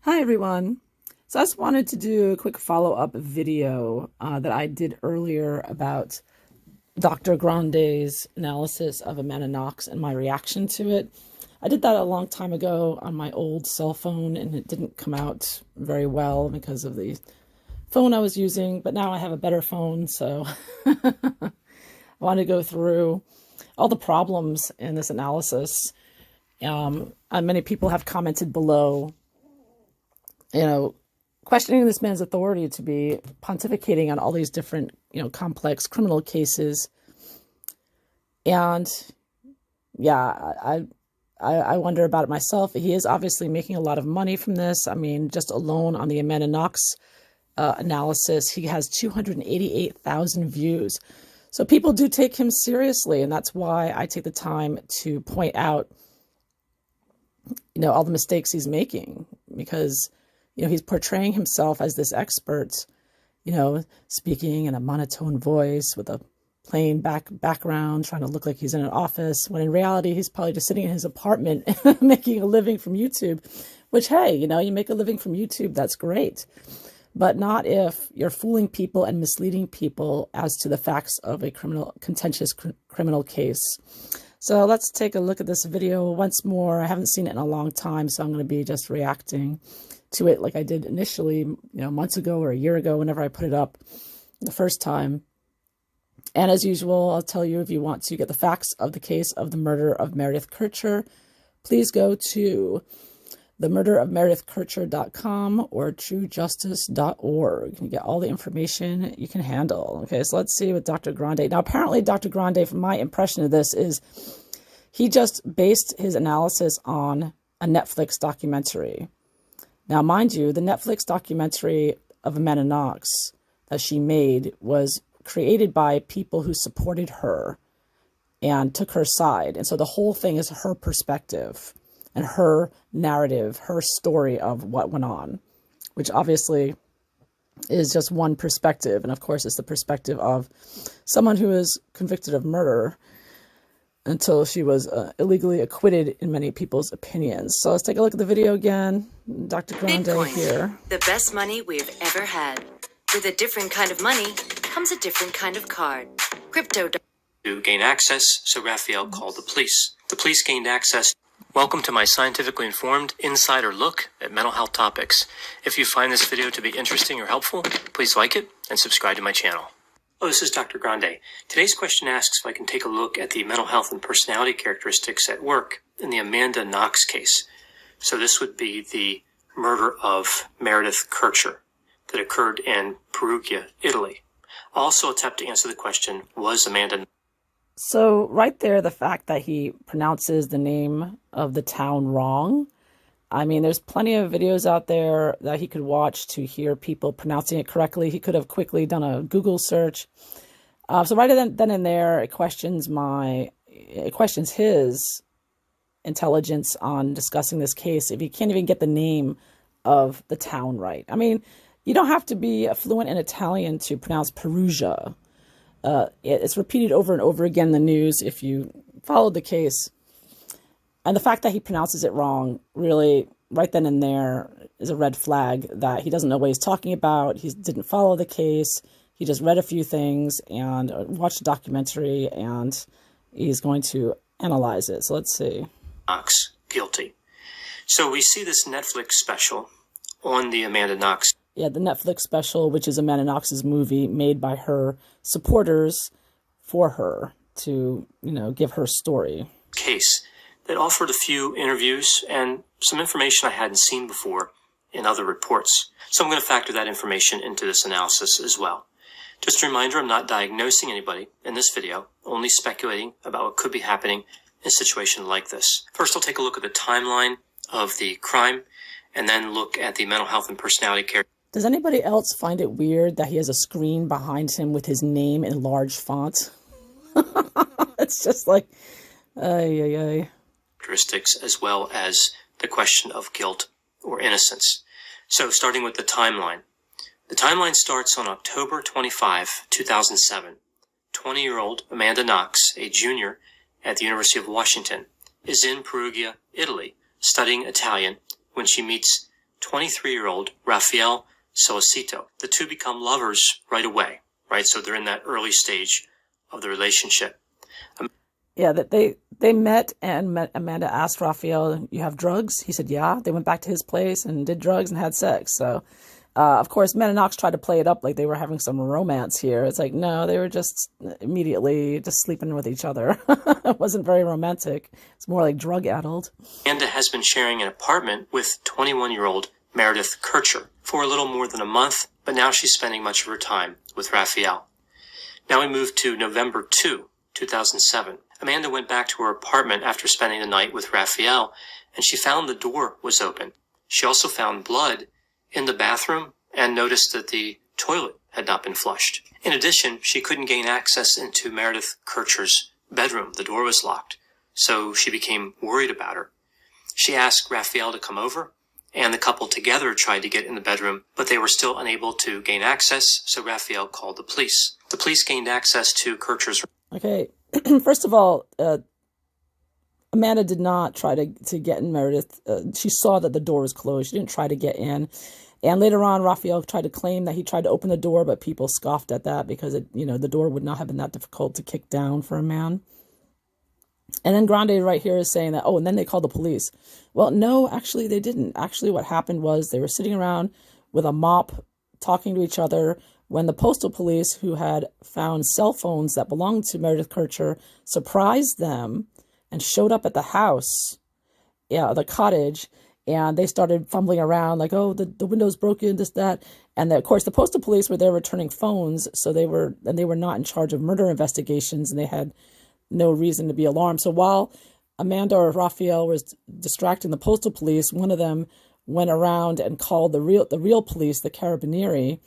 Hi everyone. So I just wanted to do a quick follow-up video that I did earlier about Dr. Grande's analysis of Amanda Knox and my reaction to it. I did that a long time ago on my old cell phone and it didn't come out very well because of the phone I was using, but now I have a better phone, so I want to go through all the problems in this analysis. Many people have commented below, questioning this man's authority to be pontificating on all these different, complex criminal cases. And yeah, I wonder about it myself. He is obviously making a lot of money from this. I mean, just alone on the Amanda Knox analysis, he has 288,000 views. So people do take him seriously, and that's why I take the time to point out, all the mistakes he's making, because he's portraying himself as this expert, speaking in a monotone voice with a plain background, trying to look like he's in an office, when in reality, he's probably just sitting in his apartment making a living from YouTube, which, hey, you make a living from YouTube, that's great. But not if you're fooling people and misleading people as to the facts of a contentious criminal case. So let's take a look at this video once more. I haven't seen it in a long time, so I'm going to be just reacting to it like I did initially, months ago or a year ago, whenever I put it up the first time. And as usual, I'll tell you, if you want to get the facts of the case of the murder of Meredith Kercher, please go to themurderofmeredithkercher.com or truejustice.org. You can get all the information you can handle. Okay, so let's see with Dr. Grande. Now, apparently Dr. Grande, from my impression of this, is he just based his analysis on a Netflix documentary. Now, mind you, the Netflix documentary of Amanda Knox that she made was created by people who supported her and took her side. And so the whole thing is her perspective and her narrative, her story of what went on, which obviously is just one perspective. And of course, it's the perspective of someone who is convicted of murder until she was illegally acquitted in many people's opinions. So let's take a look at the video again. Dr. Grande Bitcoin, here. The best money we've ever had. With a different kind of money comes a different kind of card. Crypto. To gain access, so Raphael called the police. The police gained access. Welcome to my scientifically informed insider look at mental health topics. If you find this video to be interesting or helpful, please like it and subscribe to my channel. Hello, this is Dr. Grande. Today's question asks if I can take a look at the mental health and personality characteristics at work in the Amanda Knox case. So this would be the murder of Meredith Kercher that occurred in Perugia, Italy. I'll also attempt to answer the question, was Amanda... So right there, the fact that he pronounces the name of the town wrong. I mean, there's plenty of videos out there that he could watch to hear people pronouncing it correctly. He could have quickly done a Google search. So right then and there, it questions his intelligence on discussing this case if he can't even get the name of the town right. I mean, you don't have to be fluent in Italian to pronounce Perugia. It's repeated over and over again in the news if you followed the case. And the fact that he pronounces it wrong, really, right then and there, is a red flag that he doesn't know what he's talking about. He didn't follow the case. He just read a few things and watched a documentary, and he's going to analyze it. So let's see. Knox, guilty. So we see this Netflix special on the Amanda Knox. Yeah, the Netflix special, which is Amanda Knox's movie made by her supporters for her to, give her story. Case that offered a few interviews and some information I hadn't seen before in other reports. So I'm going to factor that information into this analysis as well. Just a reminder, I'm not diagnosing anybody in this video, only speculating about what could be happening in a situation like this. First, I'll take a look at the timeline of the crime and then look at the mental health and personality care. Does anybody else find it weird that he has a screen behind him with his name in large font? It's just like, ay. Characteristics as well as the question of guilt or innocence. So starting with the timeline. The timeline starts on October 25, 2007. 20-year-old Amanda Knox, a junior at the University of Washington, is in Perugia, Italy, studying Italian when she meets 23-year-old Rafael Solicito. The two become lovers right away, right? So they're in that early stage of the relationship. Yeah, that they met, and Amanda asked Raphael, "You have drugs?" He said, "Yeah." They went back to his place and did drugs and had sex. So, of course, Amanda Knox tried to play it up like they were having some romance here. It's like, no, they were just immediately just sleeping with each other. It wasn't very romantic. It's more like drug-addled. Amanda has been sharing an apartment with 21-year-old Meredith Kircher for a little more than a month, but now she's spending much of her time with Raphael. Now we move to November 2, 2007. Amanda went back to her apartment after spending the night with Raphael, and she found the door was open. She also found blood in the bathroom and noticed that the toilet had not been flushed. In addition, she couldn't gain access into Meredith Kircher's bedroom. The door was locked, so she became worried about her. She asked Raphael to come over, and the couple together tried to get in the bedroom, but they were still unable to gain access, so Raphael called the police. The police gained access to Kircher's room. Okay, first of all, Amanda did not try to get in Meredith. She saw that the door was closed. She didn't try to get in. And later on, Raphael tried to claim that he tried to open the door, but people scoffed at that because the door would not have been that difficult to kick down for a man. And then Grande right here is saying that, oh, and then they called the police. Well, no, actually they didn't. Actually, what happened was they were sitting around with a mop talking to each other when the postal police, who had found cell phones that belonged to Meredith Kircher, surprised them and showed up at the house, the cottage, and they started fumbling around like, oh, the window's broken, this, that. And of course, the postal police were there returning phones, so they were not in charge of murder investigations, and they had no reason to be alarmed. So while Amanda or Raphael was distracting the postal police, one of them went around and called the real police, the Carabinieri,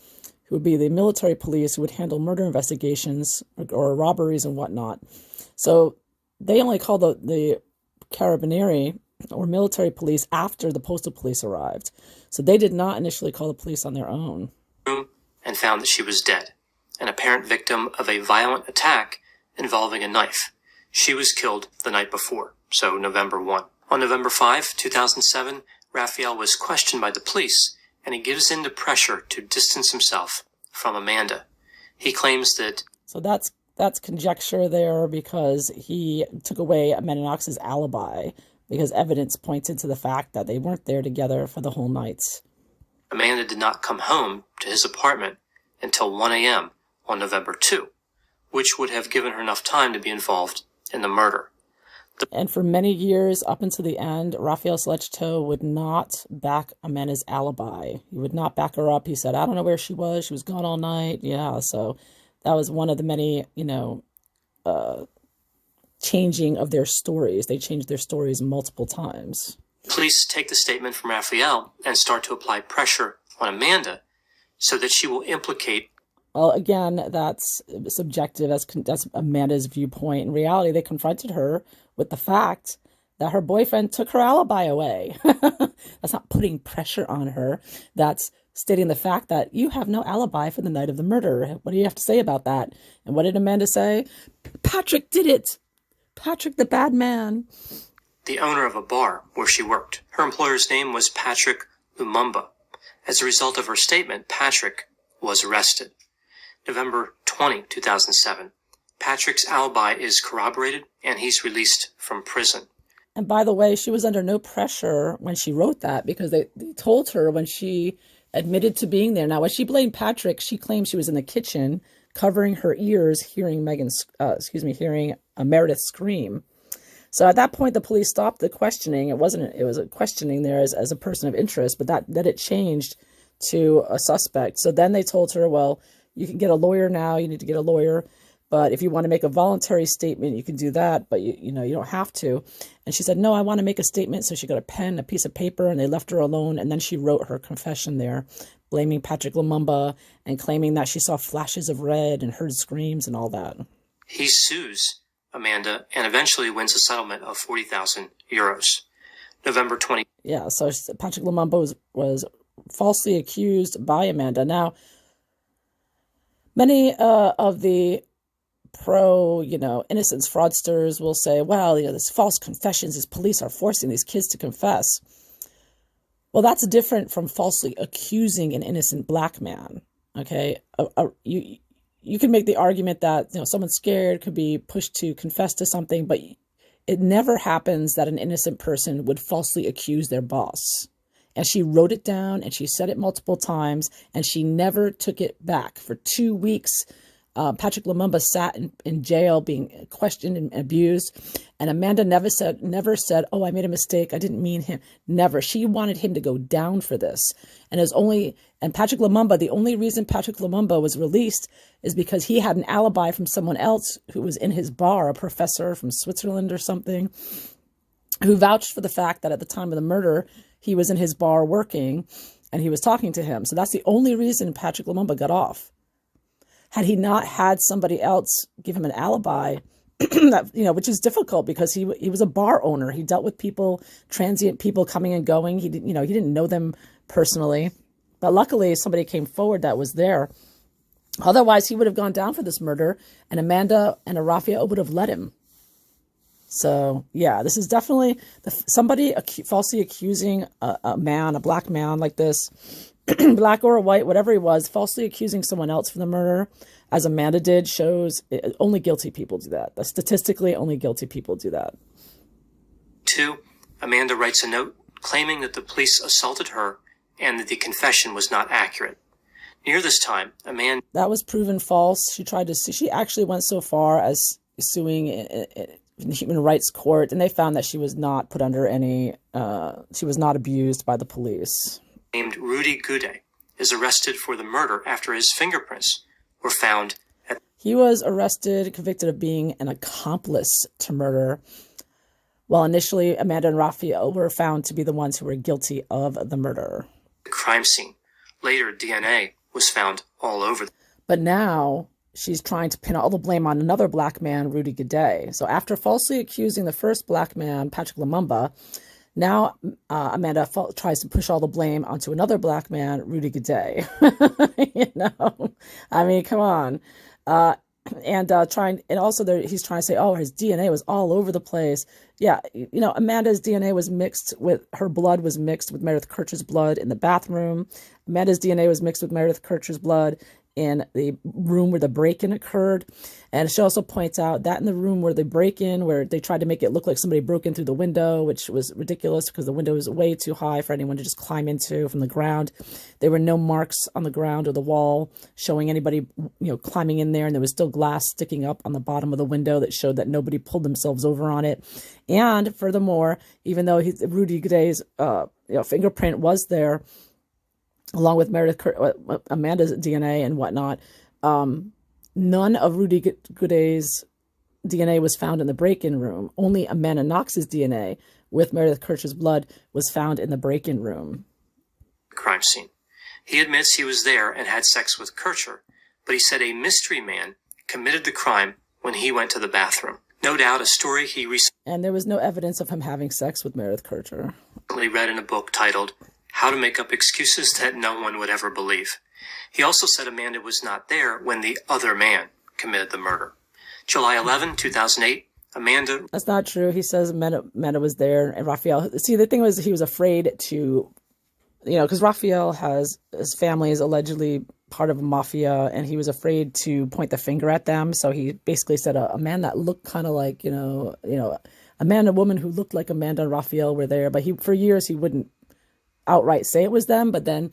who would be the military police who would handle murder investigations or robberies and whatnot. So they only called the Carabinieri or military police after the postal police arrived. So they did not initially call the police on their own. And found that she was dead, an apparent victim of a violent attack involving a knife. She was killed the night before, so November 1. On November 5, 2007, Raphael was questioned by the police, and he gives in to pressure to distance himself from Amanda. He claims that... So that's conjecture there, because he took away Amanda Knox's alibi, because evidence pointed to the fact that they weren't there together for the whole night. Amanda did not come home to his apartment until 1 a.m. on November 2, which would have given her enough time to be involved in the murder. And for many years, up until the end, Raphael Solicito would not back Amanda's alibi. He would not back her up. He said, I don't know where she was. She was gone all night. Yeah, so that was one of the many, changing of their stories. They changed their stories multiple times. Police take the statement from Raphael and start to apply pressure on Amanda so that she will implicate... Well, again, that's subjective. That's Amanda's viewpoint. In reality, they confronted her with the fact that her boyfriend took her alibi away. That's not putting pressure on her. That's stating the fact that you have no alibi for the night of the murder. What do you have to say about that? And what did Amanda say? Patrick did it. Patrick, the bad man. The owner of a bar where she worked. Her employer's name was Patrick Lumumba. As a result of her statement, Patrick was arrested. November 20, 2007. Patrick's alibi is corroborated, and he's released from prison. And by the way, she was under no pressure when she wrote that, because they told her when she admitted to being there. Now, when she blamed Patrick, she claimed she was in the kitchen covering her ears, hearing Meredith scream. So at that point, the police stopped the questioning. It was a questioning there as a person of interest, but that it changed to a suspect. So then they told her, well, you can get a lawyer now. You need to get a lawyer. But if you want to make a voluntary statement, you can do that. But, you don't have to. And she said, no, I want to make a statement. So she got a pen, a piece of paper, and they left her alone. And then she wrote her confession there, blaming Patrick Lumumba and claiming that she saw flashes of red and heard screams and all that. He sues Amanda and eventually wins a settlement of 40,000 euros. November 20. Yeah, so Patrick Lumumba was falsely accused by Amanda. Now, many of the innocence fraudsters will say, well, this false confessions, these police are forcing these kids to confess. Well, that's different from falsely accusing an innocent black man. Okay, you can make the argument that someone scared could be pushed to confess to something, but it never happens that an innocent person would falsely accuse their boss. And she wrote it down and she said it multiple times and she never took it back. For 2 weeks, Patrick Lumumba sat in jail being questioned and abused. And Amanda never said, oh, I made a mistake. I didn't mean him. Never. She wanted him to go down for this. And Patrick Lumumba, the only reason Patrick Lumumba was released is because he had an alibi from someone else who was in his bar, a professor from Switzerland or something, who vouched for the fact that at the time of the murder, he was in his bar working and he was talking to him. So that's the only reason Patrick Lumumba got off. Had he not had somebody else give him an alibi, that, which is difficult because he was a bar owner. He dealt with people, transient people coming and going. He didn't know them personally, but luckily somebody came forward that was there. Otherwise, he would have gone down for this murder, and Amanda and Raphael would have let him. So yeah, this is definitely somebody falsely accusing a black man like this, black or white, whatever he was, falsely accusing someone else for the murder, as Amanda did, shows only guilty people do that. Statistically, only guilty people do that. 2. Amanda writes a note claiming that the police assaulted her and that the confession was not accurate. Near this time, Amanda... That was proven false. She actually went so far as suing in the Human Rights Court, and they found that she was not put under she was not abused by the police. Named Rudy Gude is arrested for the murder after his fingerprints were found at... He was arrested, convicted of being an accomplice to murder. Well, initially, Amanda and Raphael were found to be the ones who were guilty of the murder. The crime scene. Later, DNA was found all over. But now she's trying to pin all the blame on another black man, Rudy Gude. So after falsely accusing the first black man, Patrick Lumumba, now Amanda tries to push all the blame onto another black man, Rudy Gude. I mean, come on. He's trying to say, oh, his DNA was all over the place. Yeah, Amanda's DNA was her blood was mixed with Meredith Kircher's blood in the bathroom. Amanda's DNA was mixed with Meredith Kircher's blood in the room where the break-in occurred. And she also points out that in the room where the break-in, where they tried to make it look like somebody broke in through the window, which was ridiculous because the window was way too high for anyone to just climb into from the ground. There were no marks on the ground or the wall showing anybody, climbing in there. And there was still glass sticking up on the bottom of the window that showed that nobody pulled themselves over on it. And furthermore, even though Rudy Gude's fingerprint was there, along with Amanda's DNA and whatnot, none of Rudy Gude's DNA was found in the break-in room. Only Amanda Knox's DNA with Meredith Kircher's blood was found in the break-in room. Crime scene. He admits he was there and had sex with Kircher, but he said a mystery man committed the crime when he went to the bathroom. No doubt a story he recently... And there was no evidence of him having sex with Meredith Kircher. ...read in a book titled How to Make Up Excuses That No One Would Ever Believe. He also said Amanda was not there when the other man committed the murder. July 11, 2008, Amanda... That's not true. He says Amanda was there and Raphael... See, the thing was he was afraid to... because Raphael his family is allegedly part of a mafia, and he was afraid to point the finger at them. So he basically said a man that looked kind of like, a woman who looked like Amanda and Raphael were there. But for years, he wouldn't outright say it was them. But then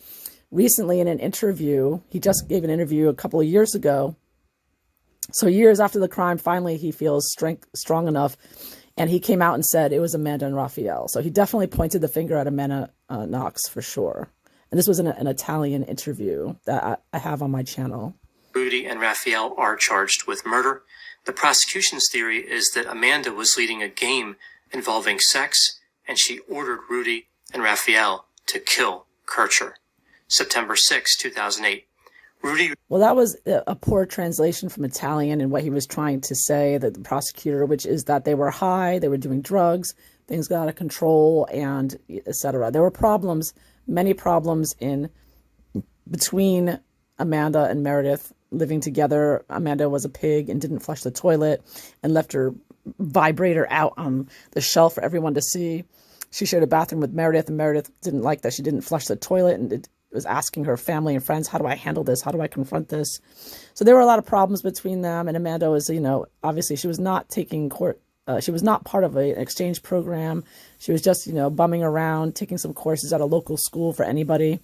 recently in an interview, he just gave an interview a couple of years ago. So years after the crime, finally he feels strong enough. And he came out and said it was Amanda and Raphael. So he definitely pointed the finger at Amanda Knox for sure. And this was an Italian interview that I have on my channel. Rudy and Raphael are charged with murder. The prosecution's theory is that Amanda was leading a game involving sex, and she ordered Rudy and Raphael to kill Kircher. September 6, 2008. Rudy... Well, that was a poor translation from Italian and what he was trying to say, that the prosecutor, which is that they were high, they were doing drugs, things got out of control, and etc. There were problems, many problems between Amanda and Meredith living together. Amanda was a pig and didn't flush the toilet and left her vibrator out on the shelf for everyone to see. she shared a bathroom with Meredith, and Meredith didn't like that she didn't flush the toilet, and it was asking her family and friends, how do I handle this? How do I confront this? So there were a lot of problems between them, and Amanda was, obviously she was not taking court. She was not part of an exchange program. She was just, bumming around, taking some courses at a local school for anybody.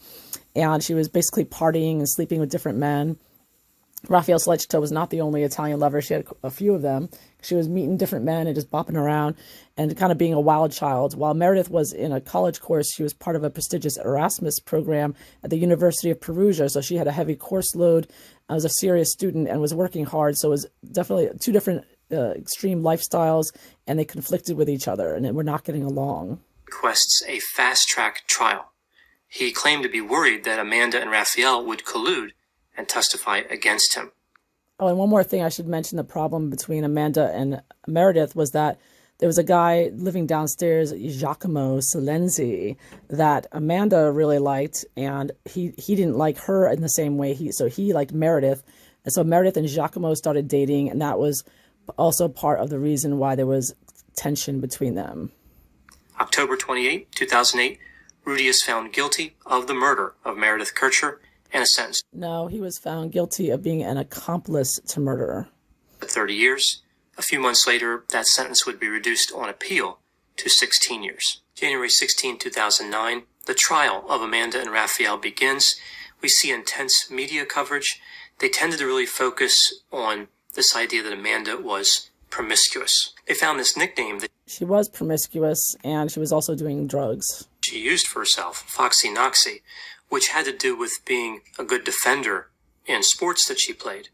And she was basically partying and sleeping with different men. Raphael Sollecito was not the only Italian lover. She had a few of them. She was meeting different men and just bopping around and kind of being a wild child. While Meredith was in a college course, she was part of a prestigious Erasmus program at the University of Perugia. So she had a heavy course load, was a serious student, and was working hard. So it was definitely two different extreme lifestyles, and they conflicted with each other, and were not getting along. Requests a fast-track trial. He claimed to be worried that Amanda and Raphael would collude and testify against him. Oh, and one more thing I should mention, the problem between Amanda and Meredith was that there was a guy living downstairs, Giacomo Silenzi, that Amanda really liked, and he didn't like her in the same way. So he liked Meredith, and so Meredith and Giacomo started dating, and that was also part of the reason why there was tension between them. October 28, 2008, Rudy is found guilty of the murder of Meredith Kircher and is sentenced. No, he was found guilty of being an accomplice to murder. 30 years. A few months later, that sentence would be reduced on appeal to 16 years. January 16, 2009, the trial of Amanda and Raphael begins. We see intense media coverage. They tended to really focus on this idea that Amanda was promiscuous. They found this nickname that she was promiscuous, and she was also doing drugs. She used for herself, Foxy Noxy, which had to do with being a good defender in sports that she played.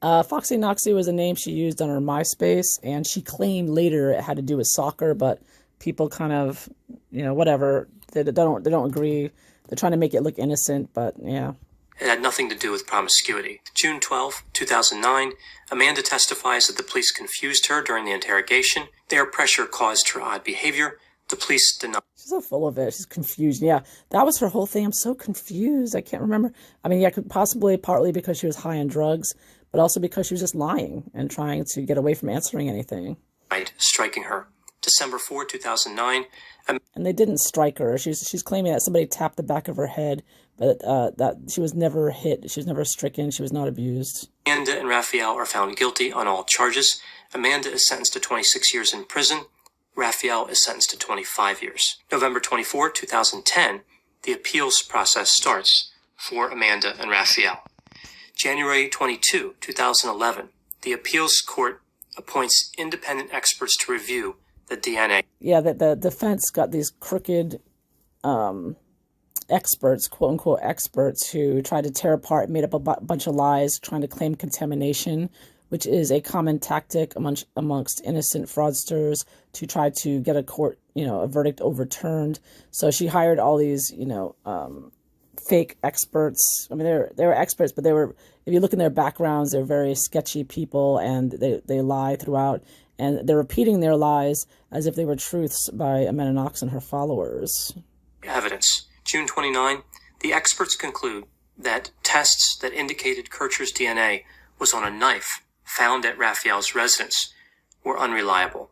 Foxy Noxy was a name she used on her MySpace, and she claimed later it had to do with soccer, but people kind of, whatever, they don't agree. They're trying to make it look innocent, but yeah. It had nothing to do with promiscuity. June 12, 2009, Amanda testifies that the police confused her during the interrogation. Their pressure caused her odd behavior. The police denied. She's so full of it. She's confused. Yeah, that was her whole thing. I'm so confused. I can't remember. I mean, yeah, possibly partly because she was high on drugs, but also because she was just lying and trying to get away from answering anything. Striking her. December 4, 2009. And they didn't strike her. She's claiming that somebody tapped the back of her head, but that she was never hit. She was never stricken. She was not abused. Amanda and Raphael are found guilty on all charges. Amanda is sentenced to 26 years in prison. Raphael is sentenced to 25 years. November 24, 2010, the appeals process starts for Amanda and Raphael. January 22, 2011, the appeals court appoints independent experts to review the DNA. Yeah, the defense got these crooked experts, quote-unquote experts, who tried to tear apart, made up a bunch of lies, trying to claim contamination, which is a common tactic amongst innocent fraudsters to try to get a verdict overturned. So she hired all these, fake experts. I mean, they were experts, but if you look in their backgrounds, they're very sketchy people, and they lie throughout. And they're repeating their lies as if they were truths by Amanda Knox and her followers. Evidence. June 29, the experts conclude that tests that indicated Kircher's DNA was on a knife found at Raphael's residence were unreliable.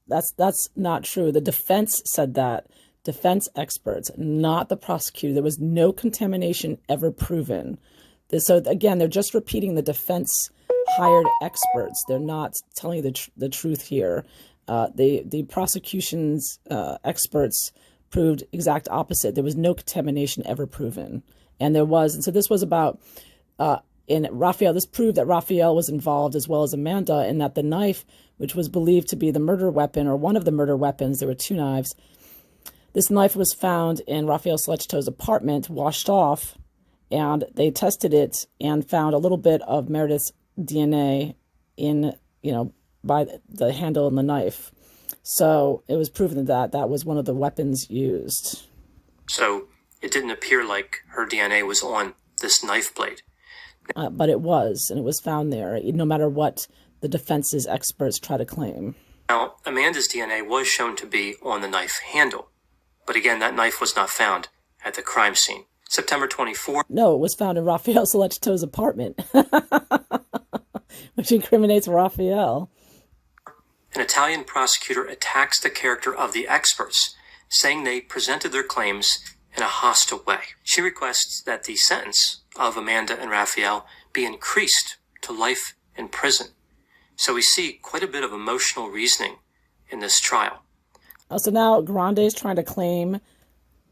That's not true. The defense said that. Defense experts, not the prosecutor. There was no contamination ever proven. So again, they're just repeating the defense hired experts. They're not telling you the truth here. The prosecution's experts proved exact opposite. There was no contamination ever proven, and so this was about in Raphael. This proved that Raphael was involved as well as Amanda, and that the knife, which was believed to be the murder weapon or one of the murder weapons, there were two knives. This knife was found in Raphael Sollecito's apartment, washed off, and they tested it and found a little bit of Meredith's DNA by the handle and the knife. So it was proven that was one of the weapons used. So it didn't appear like her DNA was on this knife blade. But it was, and it was found there, no matter what the defense's experts try to claim. Now, Amanda's DNA was shown to be on the knife handle. But again, that knife was not found at the crime scene. September 24. No, it was found in Raphael Sollecito's apartment, which incriminates Raphael. An Italian prosecutor attacks the character of the experts, saying they presented their claims in a hostile way. She requests that the sentence of Amanda and Raphael be increased to life in prison. So we see quite a bit of emotional reasoning in this trial. So now Grande is trying to claim,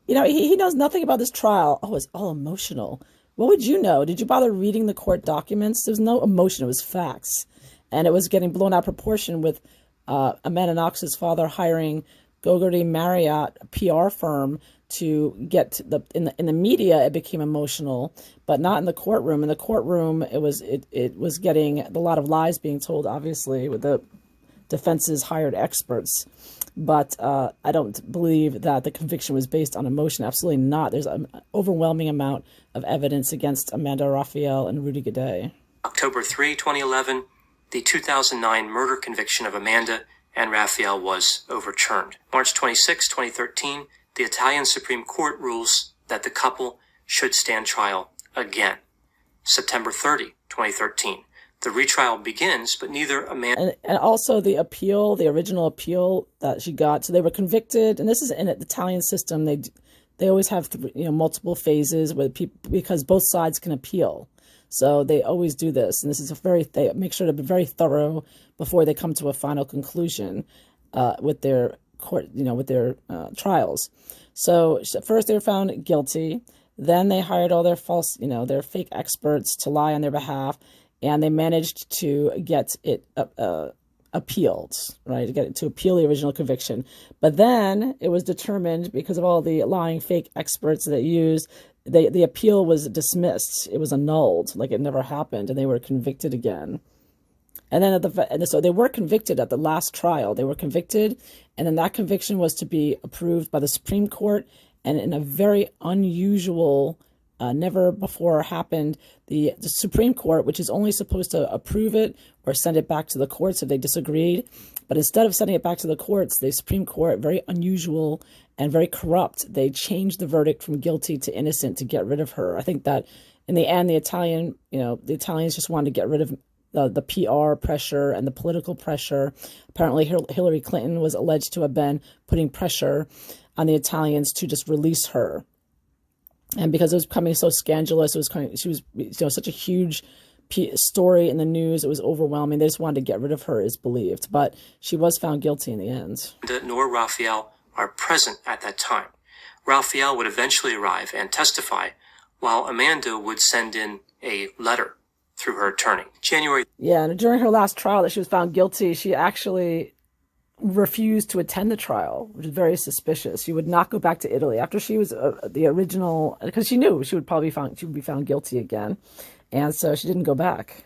he knows nothing about this trial. Oh, it's all emotional. What would you know? Did you bother reading the court documents? There was no emotion. It was facts. And it was getting blown out of proportion with Amanda Knox's father hiring Gogarty Marriott, a PR firm, to get in the media. It became emotional, but not in the courtroom. In the courtroom, it was getting a lot of lies being told, obviously, with the defense's hired experts. But I don't believe that the conviction was based on emotion. Absolutely not. There's an overwhelming amount of evidence against Amanda Raphael and Rudy Gaudet. October 3, 2011, the 2009 murder conviction of Amanda and Raphael was overturned. March 26, 2013, the Italian Supreme Court rules that the couple should stand trial again. September 30, 2013, the retrial begins, but neither Amanda... And also the appeal, the original appeal that she got. So they were convicted, and this is in the Italian system. They always have multiple phases with people, because both sides can appeal. So they always do this, and this is they make sure to be very thorough before they come to a final conclusion with their court, with their trials. So first they were found guilty, then they hired all their their fake experts to lie on their behalf, and they managed to get it appealed, right? To appeal the original conviction. But then it was determined, because of all the lying fake experts that used, the appeal was dismissed. It was annulled, like it never happened, and they were convicted again. And then so they were convicted at the last trial. They were convicted, and then that conviction was to be approved by the Supreme Court, and in a very unusual, never before happened, the Supreme Court, which is only supposed to approve it or send it back to the courts if they disagreed, but instead of sending it back to the courts, the Supreme Court, very unusual and very corrupt, they changed the verdict from guilty to innocent to get rid of her. I think that in the end, the Italians just wanted to get rid of the PR pressure and the political pressure. Apparently, Hillary Clinton was alleged to have been putting pressure on the Italians to just release her. And because it was becoming so scandalous, she was such a huge story in the news, it was overwhelming. They just wanted to get rid of her, is believed. But she was found guilty in the end. Nor Raphael are present at that time. Raphael would eventually arrive and testify, while Amanda would send in a letter through her attorney. Yeah, and during her last trial that she was found guilty, she actually refused to attend the trial, which is very suspicious. She would not go back to Italy after she was the original, because she knew she would be found guilty again, and so she didn't go back.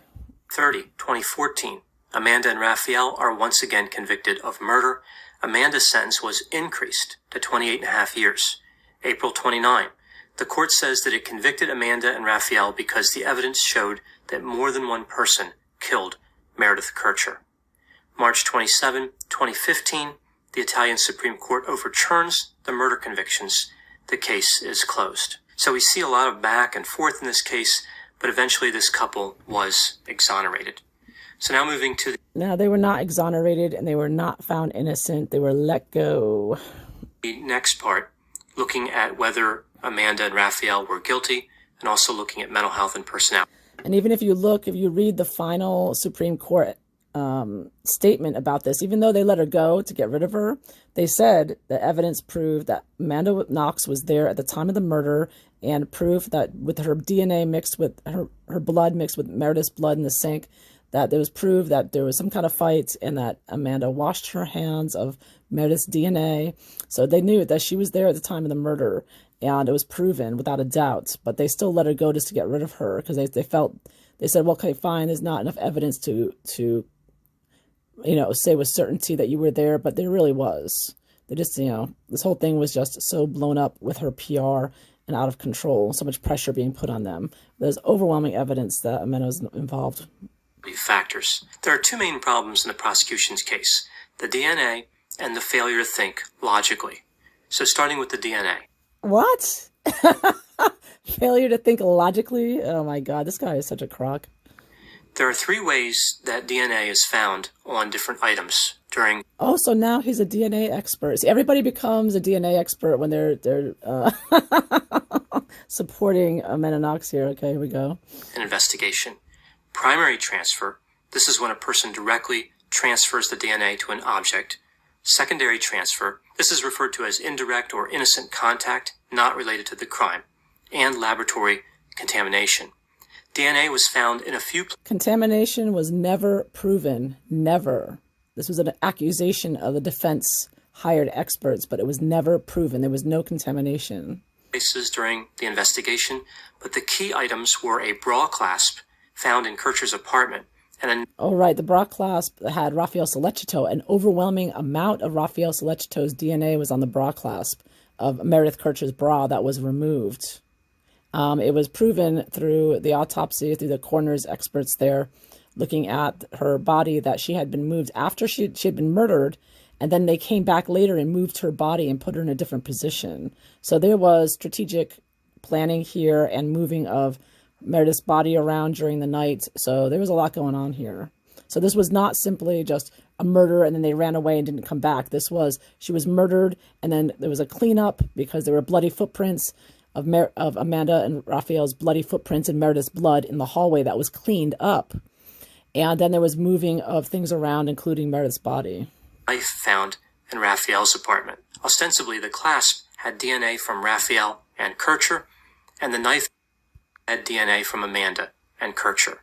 2014, Amanda and Raphael are once again convicted of murder. Amanda's sentence was increased to 28.5 years. April 29, the court says that it convicted Amanda and Raphael because the evidence showed that more than one person killed Meredith Kircher. March 27, 2015, the Italian Supreme Court overturns the murder convictions. The case is closed. So we see a lot of back and forth in this case, but eventually this couple was exonerated. So now moving to No, they were not exonerated, and they were not found innocent. They were let go. The next part, looking at whether Amanda and Raphael were guilty, and also looking at mental health and personality. And even if you read the final Supreme Court statement about this, even though they let her go to get rid of her, they said the evidence proved that Amanda Knox was there at the time of the murder, and proof that with her DNA mixed with her blood mixed with Meredith's blood in the sink, that there was proof that there was some kind of fight, and that Amanda washed her hands of Meredith's DNA. So they knew that she was there at the time of the murder, and it was proven without a doubt. But they still let her go just to get rid of her, because they said, well, okay, fine, there's not enough evidence to say with certainty that you were there, but there really was. They just, this whole thing was just so blown up with her PR and out of control, so much pressure being put on them. There's overwhelming evidence that Amanda was involved. Factors. There are two main problems in the prosecution's case: the DNA and the failure to think logically. So starting with the DNA. What? Failure to think logically? Oh my God, this guy is such a crock. There are three ways that DNA is found on different items during. Oh, so now he's a DNA expert. See, everybody becomes a DNA expert when they're supporting Meninox here. Okay, here we go. An investigation. Primary transfer. This is when a person directly transfers the DNA to an object. Secondary transfer. This is referred to as indirect or innocent contact, not related to the crime. And laboratory contamination. DNA was found in a few. Contamination was never proven. Never. This was an accusation of the defense hired experts, but it was never proven. There was no contamination. Places during the investigation, but the key items were a bra clasp found in Kircher's apartment. Oh, right. The bra clasp had Raphael Solecito. An overwhelming amount of Raphael Solecito's DNA was on the bra clasp of Meredith Kircher's bra that was removed. It was proven through the autopsy, through the coroner's experts there, looking at her body, that she had been moved after she had been murdered, and then they came back later and moved her body and put her in a different position. So there was strategic planning here and moving of Meredith's body around during the night. So there was a lot going on here. So this was not simply just a murder and then they ran away and didn't come back. This was, she was murdered and then there was a cleanup because there were bloody footprints of Amanda and Raphael's bloody footprints and Meredith's blood in the hallway that was cleaned up. And then there was moving of things around, including Meredith's body. Knife found in Raphael's apartment. Ostensibly, the clasp had DNA from Raphael and Kircher, and the knife had DNA from Amanda and Kircher.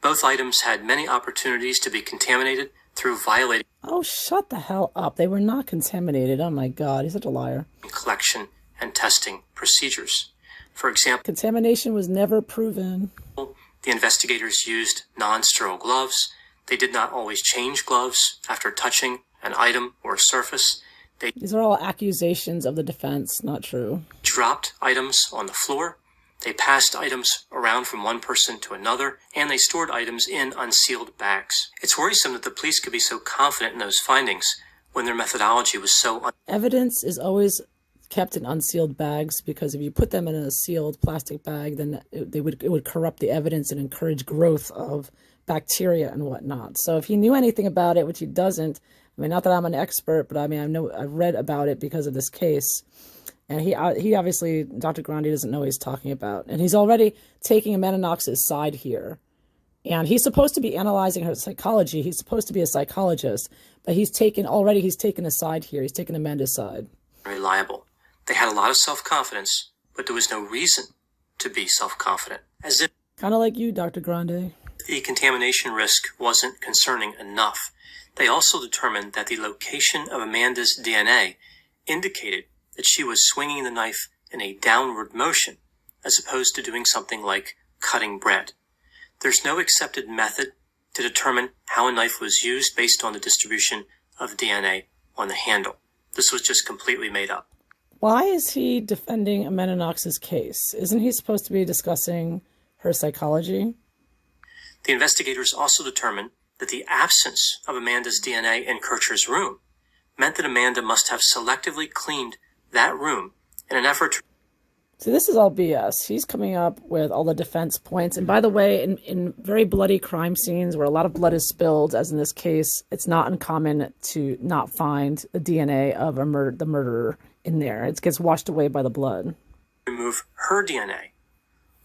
Both items had many opportunities to be contaminated through violating. Oh, shut the hell up. They were not contaminated. Oh, my God. He's such a liar. Collection and testing procedures. For example, contamination was never proven. The investigators used non-sterile gloves. They did not always change gloves after touching an item or a surface. These are all accusations of the defense, not true. Dropped items on the floor. They passed items around from one person to another, and they stored items in unsealed bags. It's worrisome that the police could be so confident in those findings when their methodology was so. Evidence is always kept in unsealed bags because if you put them in a sealed plastic bag, then it would corrupt the evidence and encourage growth of bacteria and whatnot. So if he knew anything about it, which he doesn't, I mean, not that I'm an expert, but I mean, I've read about it because of this case. And he obviously, Dr. Grande doesn't know what he's talking about. And he's already taking Amanda Knox's side here. And he's supposed to be analyzing her psychology. He's supposed to be a psychologist, but he's taken a side here. He's taken Amanda's side. Reliable. They had a lot of self-confidence, but there was no reason to be self-confident. As if kind of like you, Dr. Grande. The contamination risk wasn't concerning enough. They also determined that the location of Amanda's DNA indicated that she was swinging the knife in a downward motion, as opposed to doing something like cutting bread. There's no accepted method to determine how a knife was used based on the distribution of DNA on the handle. This was just completely made up. Why is he defending Amanda Knox's case? Isn't he supposed to be discussing her psychology? The investigators also determined that the absence of Amanda's DNA in Kircher's room meant that Amanda must have selectively cleaned that room in an effort to... See, this is all BS. He's coming up with all the defense points. And by the way, in very bloody crime scenes where a lot of blood is spilled, as in this case, it's not uncommon to not find the DNA of the murderer in there. It gets washed away by the blood. Remove her DNA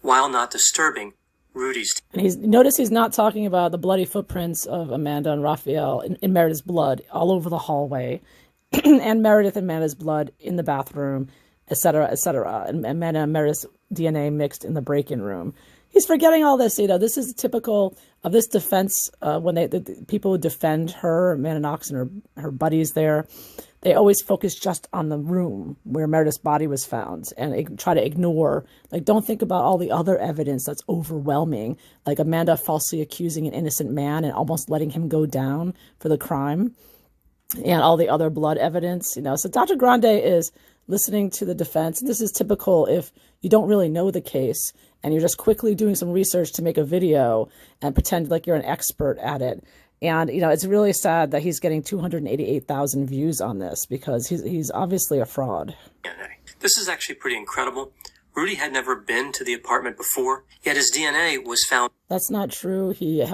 while not disturbing Rudy's. And notice he's not talking about the bloody footprints of Amanda and Raphael in Meredith's blood all over the hallway, and Meredith and Amanda's blood in the bathroom, etc., etc., and Amanda and Meredith's DNA mixed in the break-in room. He's forgetting all this. You know, this is typical of this defense. When the people who defend her, Amanda Knox and her buddies there, they always focus just on the room where Meredith's body was found and try to ignore, like, don't think about all the other evidence that's overwhelming, like Amanda falsely accusing an innocent man and almost letting him go down for the crime, and all the other blood evidence, you know. So Dr. Grande is listening to the defense. This is typical if you don't really know the case and you're just quickly doing some research to make a video and pretend like you're an expert at it. And, you know, it's really sad that he's getting 288,000 views on this because he's obviously a fraud. This is actually pretty incredible. Rudy had never been to the apartment before, yet his DNA was found. That's not true. He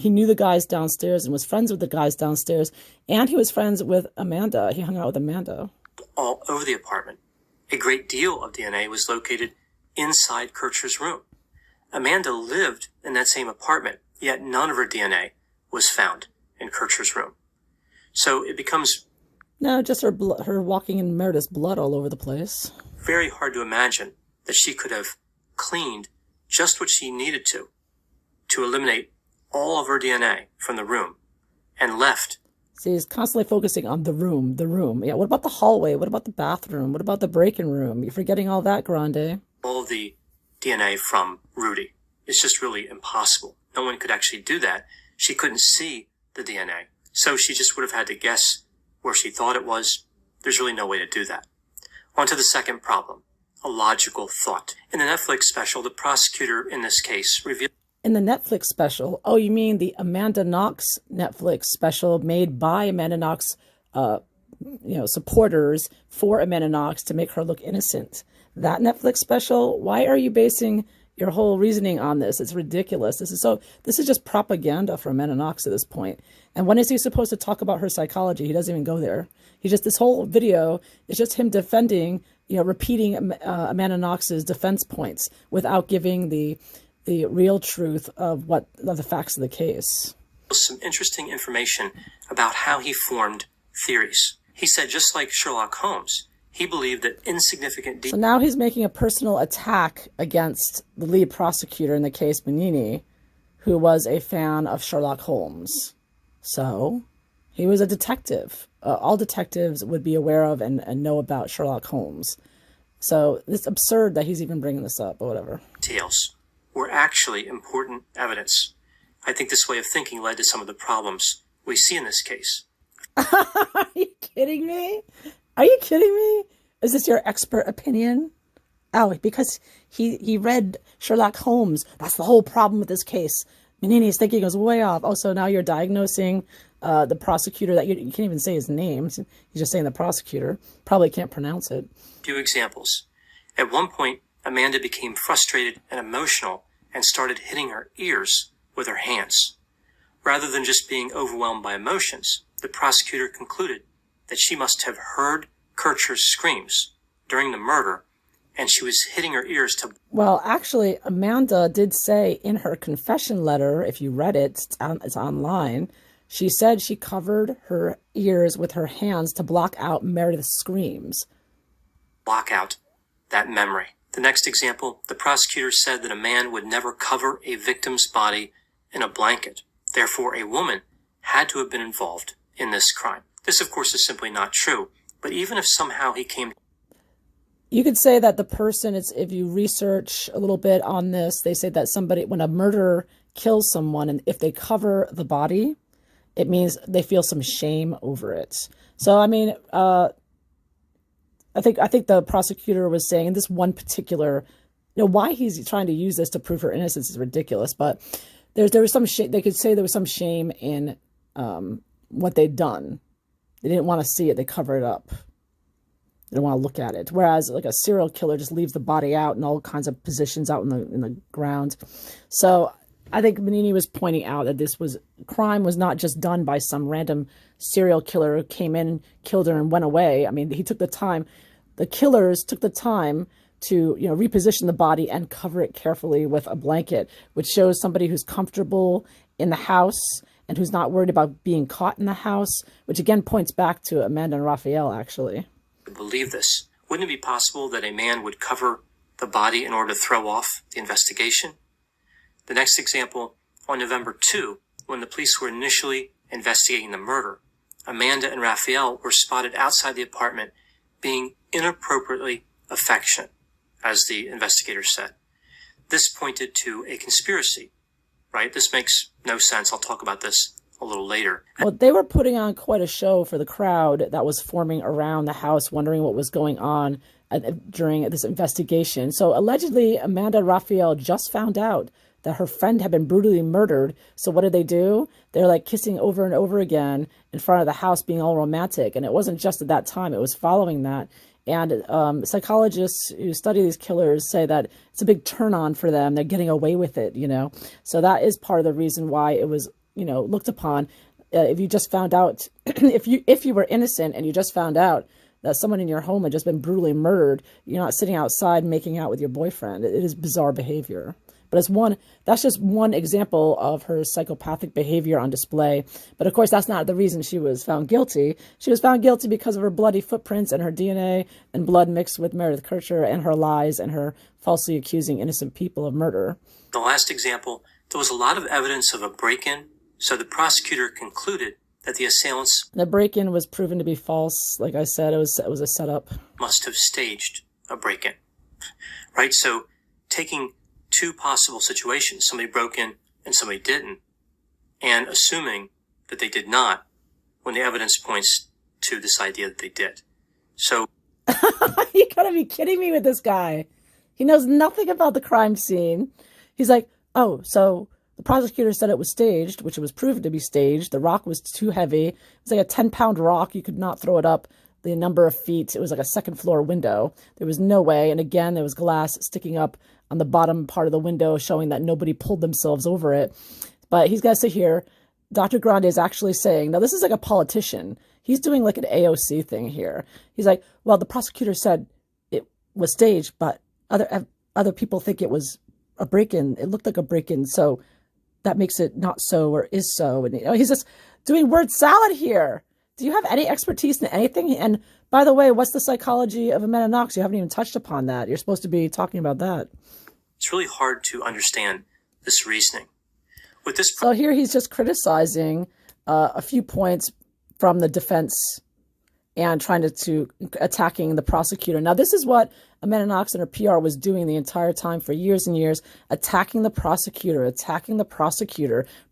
knew the guys downstairs and was friends with the guys downstairs, and he was friends with Amanda. He hung out with Amanda. All over the apartment. A great deal of DNA was located inside Kircher's room. Amanda lived in that same apartment, yet none of her DNA was found in Kircher's room. So it becomes no, just her walking in Meredith's blood all over the place. Very hard to imagine that she could have cleaned just what she needed to eliminate all of her DNA from the room and left. See, he's constantly focusing on the room. Yeah, what about the hallway? What about the bathroom? What about the break-in room? You're forgetting all that, Grande. All of the DNA from Rudy. It's just really impossible. No one could actually do that. She couldn't see the DNA. So she just would have had to guess where she thought it was. There's really no way to do that. On to the second problem, a logical thought. In the Netflix special, the prosecutor in this case revealed... In the Netflix special? Oh, you mean the Amanda Knox Netflix special made by Amanda Knox, supporters for Amanda Knox to make her look innocent. That Netflix special? Why are you basing your whole reasoning on this? It's ridiculous. This is just propaganda for Amanda Knox at this point. And when is he supposed to talk about her psychology? He doesn't even go there. This whole video is just him defending, repeating Amanda Knox's defense points without giving the real truth of the facts of the case. Some interesting information about how he formed theories. He said, just like Sherlock Holmes, he believed that insignificant... So now he's making a personal attack against the lead prosecutor in the case, Benini, who was a fan of Sherlock Holmes. So he was a detective. All detectives would be aware of and know about Sherlock Holmes. So it's absurd that he's even bringing this up, but whatever. Details were actually important evidence. I think this way of thinking led to some of the problems we see in this case. Are you kidding me? Are you kidding me? Is this your expert opinion? Oh, because he read Sherlock Holmes. That's the whole problem with this case. Menini's thinking goes way off. Oh, so now you're diagnosing the prosecutor that you can't even say his name. He's just saying the prosecutor. Probably can't pronounce it. Few examples. At one point, Amanda became frustrated and emotional and started hitting her ears with her hands. Rather than just being overwhelmed by emotions, the prosecutor concluded that she must have heard Kircher's screams during the murder, and she was hitting her ears to... Well, actually, Amanda did say in her confession letter, if you read it, it's online, she said she covered her ears with her hands to block out Meredith's screams. Block out that memory. The next example, the prosecutor said that a man would never cover a victim's body in a blanket. Therefore, a woman had to have been involved in this crime. This, of course, is simply not true. But even if somehow he came... You could say that the person, if you research a little bit on this, they say that when a murderer kills someone, and if they cover the body, it means they feel some shame over it. So, I mean, I think the prosecutor was saying in this one particular, why he's trying to use this to prove her innocence is ridiculous. But there was some shame. They could say there was some shame in what they'd done. They didn't want to see it. They cover it up. They don't want to look at it. Whereas like a serial killer just leaves the body out in all kinds of positions out in the ground. So I think Benini was pointing out that crime was not just done by some random serial killer who came in, killed her, and went away. I mean, the killers took the time to, reposition the body and cover it carefully with a blanket, which shows somebody who's comfortable in the house and who's not worried about being caught in the house, which again points back to Amanda and Raphael, actually. Believe this. Wouldn't it be possible that a man would cover the body in order to throw off the investigation? The next example, on November 2, when the police were initially investigating the murder, Amanda and Raphael were spotted outside the apartment being inappropriately affectionate, as the investigators said. This pointed to a conspiracy, right? This makes no sense. I'll talk about this a little later. Well, they were putting on quite a show for the crowd that was forming around the house, wondering what was going on during this investigation. So allegedly, Amanda and Raphael just found out that her friend had been brutally murdered. So what do? They're like kissing over and over again in front of the house, being all romantic. And it wasn't just at that time. It was following that. And psychologists who study these killers say that it's a big turn on for them. They're getting away with it, you know. So that is part of the reason why it was, you know, looked upon. If you just found out, if you were innocent and you just found out that someone in your home had just been brutally murdered, you're not sitting outside making out with your boyfriend. It is bizarre behavior. But that's just one example of her psychopathic behavior on display. But of course, that's not the reason she was found guilty. She was found guilty because of her bloody footprints and her DNA and blood mixed with Meredith Kircher and her lies and her falsely accusing innocent people of murder. The last example, there was a lot of evidence of a break-in, so the prosecutor concluded that the assailants... The break-in was proven to be false. Like I said, it was a setup. ...must have staged a break-in, right? So taking two possible situations, somebody broke in and somebody didn't, and assuming that they did not when the evidence points to this idea that they did. So you gotta be kidding me with this guy. He knows nothing about the crime scene. He's like, oh, so the prosecutor said it was staged, which it was proven to be staged. The rock was too heavy. It was like a 10-pound rock. You could not throw it up the number of feet. It was like a second floor window. There was no way. And again, there was glass sticking up on the bottom part of the window showing that nobody pulled themselves over it. But he's got to sit here. Dr. Grande is actually saying, now this is like a politician. He's doing like an AOC thing here. He's like, well, the prosecutor said it was staged, but other people think it was a break-in. It looked like a break-in, so that makes it not so or is so. And you know, he's just doing word salad here. Do you have any expertise in anything? And by the way, what's the psychology of Amanda Knox? You haven't even touched upon that. You're supposed to be talking about that. It's really hard to understand this reasoning. With this, so here he's just criticizing a few points from the defense and trying to attacking the prosecutor. Now, this is what Amanda Knox and her PR was doing the entire time for years and years, attacking the prosecutor,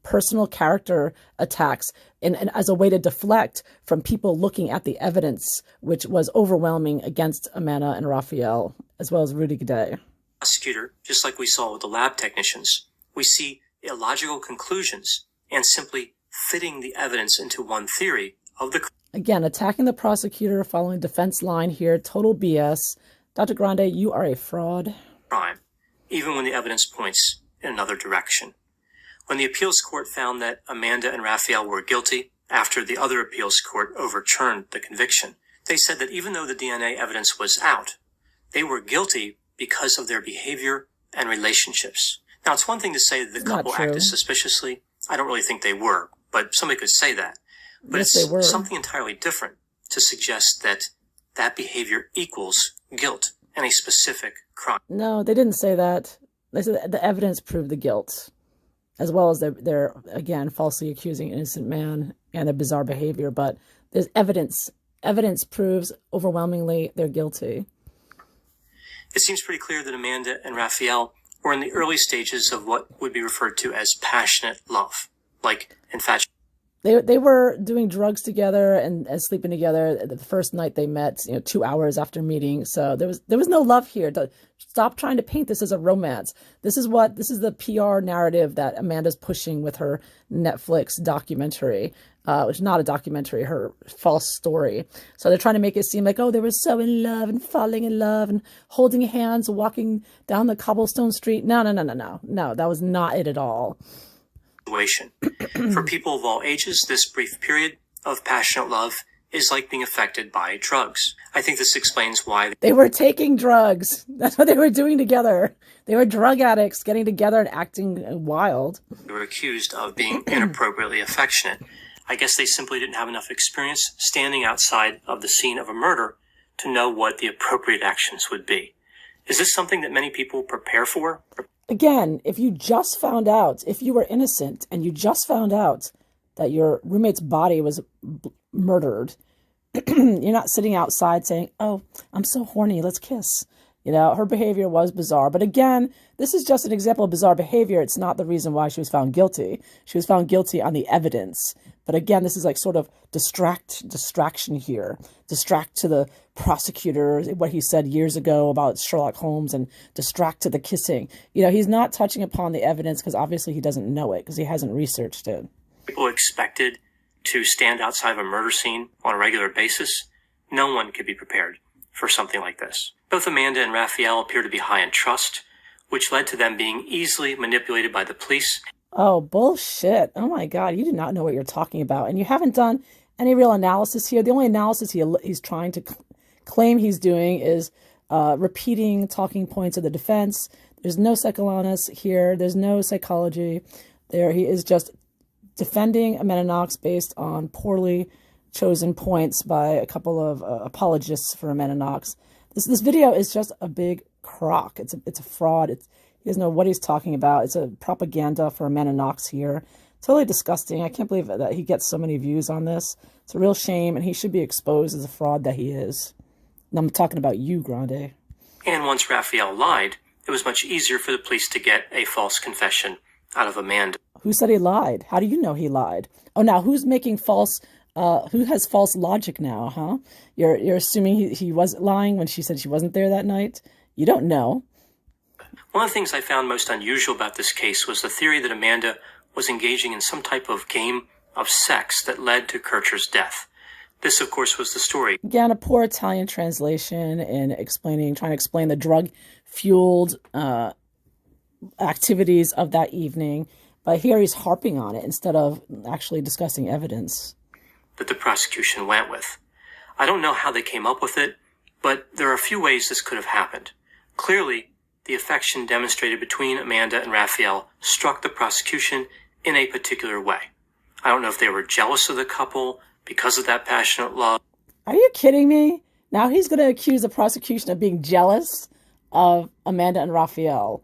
personal character attacks, and as a way to deflect from people looking at the evidence, which was overwhelming against Amanda and Raphael, as well as Rudy Gade. Prosecutor, just like we saw with the lab technicians, we see illogical conclusions and simply fitting the evidence into one theory of the... Again, attacking the prosecutor, following defense line here, total BS. Dr. Grande, you are a fraud. ...crime, even when the evidence points in another direction. When the appeals court found that Amanda and Raphael were guilty after the other appeals court overturned the conviction, they said that even though the DNA evidence was out, they were guilty because of their behavior and relationships. Now, it's one thing to say that the couple acted suspiciously. I don't really think they were, but somebody could say that. But yes, it's something entirely different to suggest that that behavior equals guilt and a specific crime. No, they didn't say that. They said that the evidence proved the guilt, as well as their again, falsely accusing innocent man and their bizarre behavior. But there's evidence. Evidence proves overwhelmingly they're guilty. It seems pretty clear that Amanda and Raphael were in the early stages of what would be referred to as passionate love, like infatuation. They were doing drugs together and sleeping together the first night they met, 2 hours after meeting. So there was no love here. Stop trying to paint this as a romance. This is the PR narrative that Amanda's pushing with her Netflix documentary, which is not a documentary, her false story. So they're trying to make it seem like, oh, they were so in love and falling in love and holding hands, walking down the cobblestone street. No, that was not it at all. For people of all ages, this brief period of passionate love is like being affected by drugs. I think this explains why they were taking drugs. That's what they were doing together. They were drug addicts getting together and acting wild. They were accused of being inappropriately affectionate. I guess they simply didn't have enough experience standing outside of the scene of a murder to know what the appropriate actions would be. Is this something that many people prepare for? Again, if you just found out, if you were innocent and you just found out that your roommate's body was murdered, you're not sitting outside saying, oh, I'm so horny, let's kiss. Her behavior was bizarre. But again, this is just an example of bizarre behavior. It's not the reason why she was found guilty. She was found guilty on the evidence. But again, this is like sort of distraction here. Distract to the prosecutor, what he said years ago about Sherlock Holmes, and distract to the kissing. He's not touching upon the evidence because obviously he doesn't know it because he hasn't researched it. People expected to stand outside of a murder scene on a regular basis. No one could be prepared. for something like this. Both Amanda and Raphael appear to be high in trust, which led to them being easily manipulated by the police. Oh, bullshit. Oh my God, you do not know what you're talking about. And you haven't done any real analysis here. The only analysis he's trying to claim he's doing is repeating talking points of the defense. There's no psychoanalysis here. There's no psychology. There he is just defending Amanda Knox based on poorly chosen points by a couple of apologists for Amanda Knox. This video is just a big crock. It's a fraud. He doesn't know what he's talking about. It's a propaganda for Amanda Knox here. Totally disgusting. I can't believe that he gets so many views on this. It's a real shame, and he should be exposed as a fraud that he is. And I'm talking about you, Grande. And once Raphael lied, it was much easier for the police to get a false confession out of Amanda. Who said he lied? How do you know he lied? Oh, now who's making false? Who has false logic now, huh? You're assuming he wasn't lying when she said she wasn't there that night? You don't know. One of the things I found most unusual about this case was the theory that Amanda was engaging in some type of game of sex that led to Kircher's death. This, of course, was the story. Again, a poor Italian translation in trying to explain the drug-fueled activities of that evening. But here he's harping on it instead of actually discussing evidence that the prosecution went with. I don't know how they came up with it, but there are a few ways this could have happened. Clearly, the affection demonstrated between Amanda and Raphael struck the prosecution in a particular way. I don't know if they were jealous of the couple because of that passionate love. Are you kidding me? Now he's going to accuse the prosecution of being jealous of Amanda and Raphael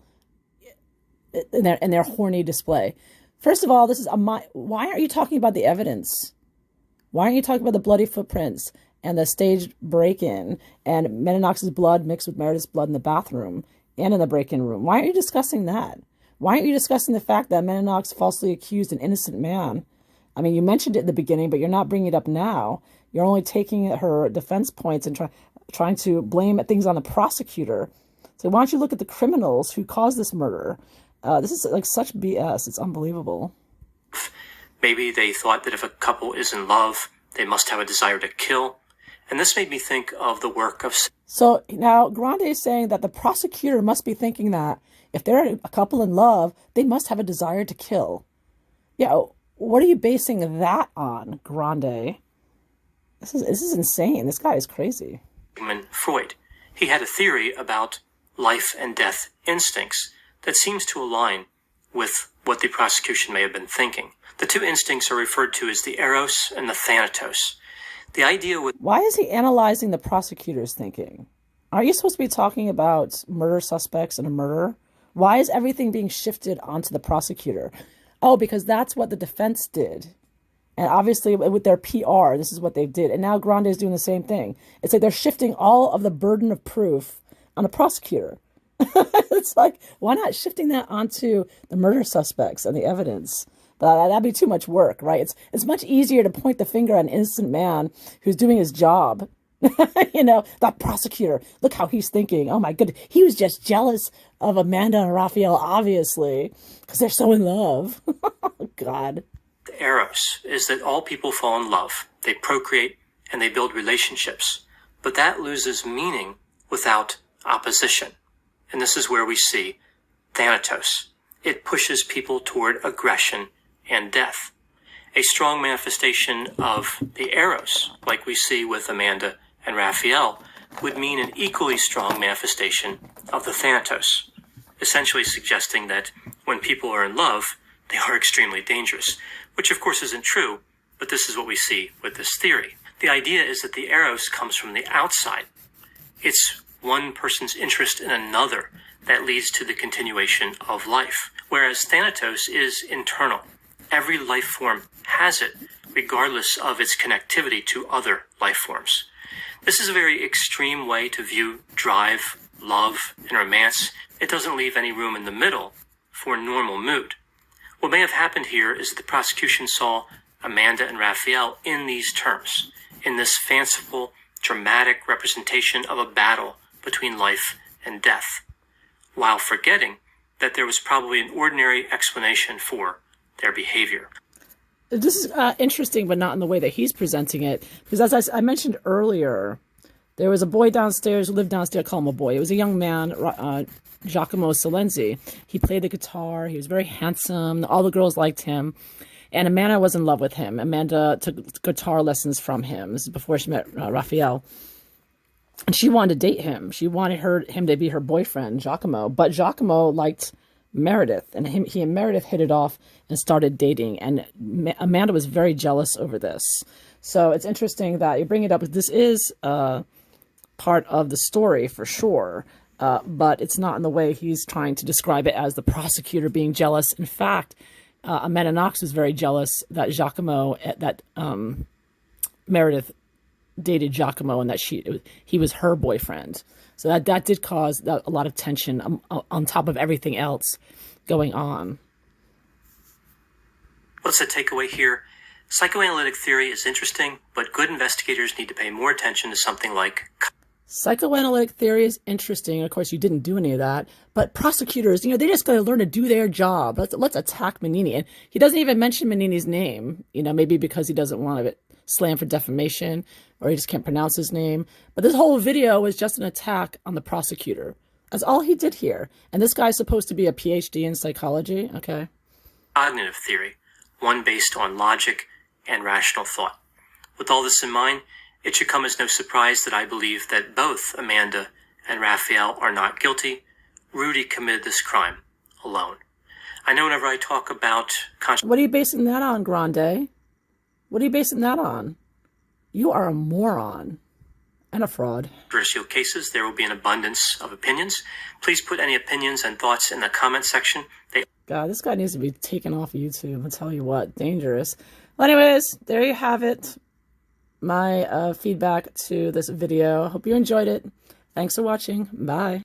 in their horny display. First of all, this is why aren't you talking about the evidence? Why aren't you talking about the bloody footprints and the staged break-in and Amanda Knox's blood mixed with Meredith's blood in the bathroom and in the break-in room? Why aren't you discussing that? Why aren't you discussing the fact that Amanda Knox falsely accused an innocent man? I mean, you mentioned it in the beginning, but you're not bringing it up now. You're only taking her defense points and trying to blame things on the prosecutor. So why don't you look at the criminals who caused this murder? This is like such BS. It's unbelievable. Maybe they thought that if a couple is in love, they must have a desire to kill. And this made me think of the work of... So now Grande is saying that the prosecutor must be thinking that if they're a couple in love, they must have a desire to kill. Yeah, what are you basing that on, Grande? This is insane. This guy is crazy. Freud. He had a theory about life and death instincts that seems to align with what the prosecution may have been thinking. The two instincts are referred to as the eros and the thanatos. The idea with... Why is he analyzing the prosecutor's thinking? Are you supposed to be talking about murder suspects and a murder? Why is everything being shifted onto the prosecutor? Oh, because that's what the defense did. And obviously with their PR, this is what they did. And now Grande is doing the same thing. It's like they're shifting all of the burden of proof on the prosecutor. It's like, why not shifting that onto the murder suspects and the evidence? But that'd be too much work, right? It's much easier to point the finger at an innocent man who's doing his job. You know, that prosecutor, look how he's thinking. Oh my goodness, he was just jealous of Amanda and Raphael, obviously, because they're so in love. Oh, God. The eros is that all people fall in love. They procreate and they build relationships. But that loses meaning without opposition. And this is where we see thanatos. It pushes people toward aggression and death. A strong manifestation of the eros, like we see with Amanda and Raphael, would mean an equally strong manifestation of the thanatos, essentially suggesting that when people are in love, they are extremely dangerous, which of course isn't true, but this is what we see with this theory. The idea is that the eros comes from the outside. It's one person's interest in another that leads to the continuation of life, whereas thanatos is internal. Every life form has it, regardless of its connectivity to other life forms. This is a very extreme way to view drive, love, and romance. It doesn't leave any room in the middle for normal mood. What may have happened here is that the prosecution saw Amanda and Raphael in these terms, in this fanciful, dramatic representation of a battle between life and death, while forgetting that there was probably an ordinary explanation for their behavior. This is interesting, but not in the way that he's presenting it. Because as I mentioned earlier, There was a boy downstairs who lived downstairs. I call him a boy. It was a young man, Giacomo Silenzi. He played the guitar. He was very handsome. All the girls liked him. And Amanda was in love with him. Amanda took guitar lessons from him. This is before she met Raphael. And she wanted to date him. She wanted him to be her boyfriend, Giacomo. But Giacomo liked Meredith. And he and Meredith hit it off and started dating. And Amanda was very jealous over this. So it's interesting that you bring it up. This is part of the story for sure. But it's not in the way he's trying to describe it as the prosecutor being jealous. In fact, Amanda Knox was very jealous that Meredith dated Giacomo and that he was her boyfriend. So that did cause a lot of tension on top of everything else going on. What's the takeaway here? Psychoanalytic theory is interesting, but good investigators need to pay more attention to something like... Psychoanalytic theory is interesting. Of course, you didn't do any of that. But prosecutors, they just got to learn to do their job. Let's attack Manini. And he doesn't even mention Manini's name, maybe because he doesn't want to slam for defamation or he just can't pronounce his name. But this whole video was just an attack on the prosecutor. That's all he did here. And this guy's supposed to be a PhD in psychology. Okay. Cognitive theory, one based on logic and rational thought. With all this in mind, it should come as no surprise that I believe that both Amanda and Raphael are not guilty. Rudy committed this crime alone. I know whenever I talk about... What are you basing that on, Grande? What are you basing that on? You are a moron and a fraud. Controversial cases, there will be an abundance of opinions. Please put any opinions and thoughts in the comment section. God, this guy needs to be taken off YouTube. I'll tell you what, dangerous. Well, anyways, there you have it. My feedback to this video. Hope you enjoyed it. Thanks for watching. Bye.